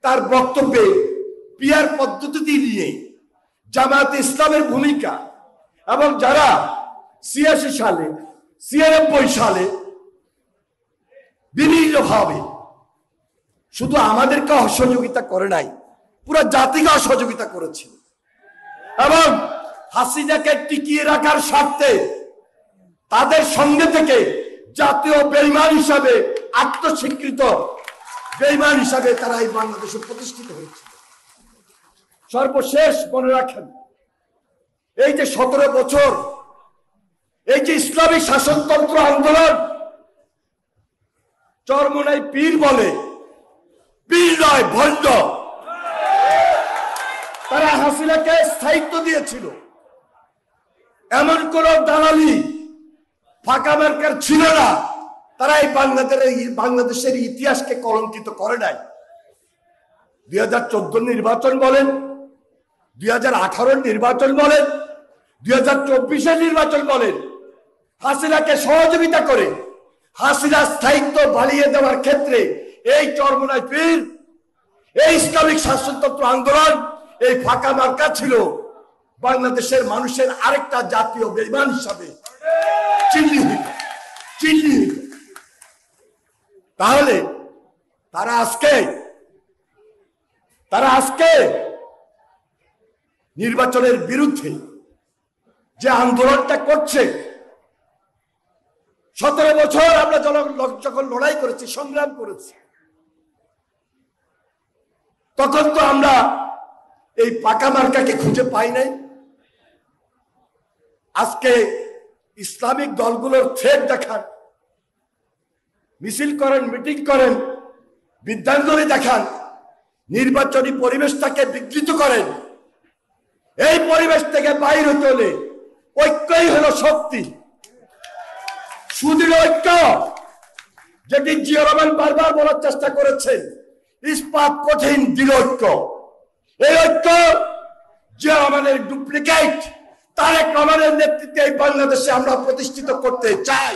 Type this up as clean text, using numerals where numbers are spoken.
তার বক্তব্যে পিয়ার পদ্ধতি নিয়ে জামায়াতে ইসলামের ভূমিকা এবং যারা ৮৬ সালে ৯৬ সালে বিভিন্নভাবে শুধু আমাদেরকে অসহযোগিতা করে নাই, পুরো জাতিকে অসহযোগিতা করেছিল এবং হাসিনাকে টিকিয়ে রাখার স্বার্থে তাদের সঙ্গে থেকে জাতীয় বেঈমান হিসাবে আত্মস্বীকৃত বেঈমান হিসাবে তারা এই বাংলাদেশে প্রতিষ্ঠিত হয়েছিল। সর্বশেষ মনে রাখেন, এই যে ১৭ বছর এই যে ইসলামী শাসনতন্ত্র আন্দোলন, চরমোনাই পীর বলে, পীর নয় ভণ্ড, তারা হাসিনাকে স্থায়িত্ব দিয়েছিল। এমন কোন দালালি ফাঁকা মার্কার ছিল না, তারা এই বাংলাদেশের ইতিহাসকে কলঙ্কিত করে নাই। ২০১৪ নির্বাচন বলেন, ২০১৮ নির্বাচন বলেন, ২০২৪ নির্বাচন বলেন, হাসিনাকে সহযোগিতা করে হাসিনার স্থায়িত্ব বাড়িয়ে দেওয়ার ক্ষেত্রে এই চরমোনাই পীর, এই ইসলামিক শাসনতন্ত্র আন্দোলন, এই ফাঁকা মার্কা ছিল বাংলাদেশের মানুষের আরেকটা জাতীয় বেঈমান হিসাবে চিহ্নিত। তাহলে তারা আজকে নির্বাচনের বিরুদ্ধে যে আন্দোলনটা করছে, ১৭ বছর আমরা যখন লড়াই করেছি, সংগ্রাম করেছি, তখন তো আমরা এই পাকা মার্কাকে খুঁজে পাই নাই। আজকে ইসলামিক দলগুলোর থ্রেড দেখান, মিছিল করেন, মিটিং করেন, বিদ্যাঞ্জলি দেখান, নির্বাচনী পরিবেশটাকে বিকৃত করেন। এই পরিবেশ থেকে বাইরে হতে হলে ঐক্যই হলো শক্তি, সুদৃঢ় ঐক্য, যেটি জিয়া রহমান বারবার বলার চেষ্টা করেছেন, ইস্পাত কঠিন দৃঢ় ঐক্য। এই ঐক্য জিয়া রহমানের ডুপ্লিকেট তারেক রহমানের নেতৃত্বে এই বাংলাদেশে আমরা প্রতিষ্ঠিত করতে চাই।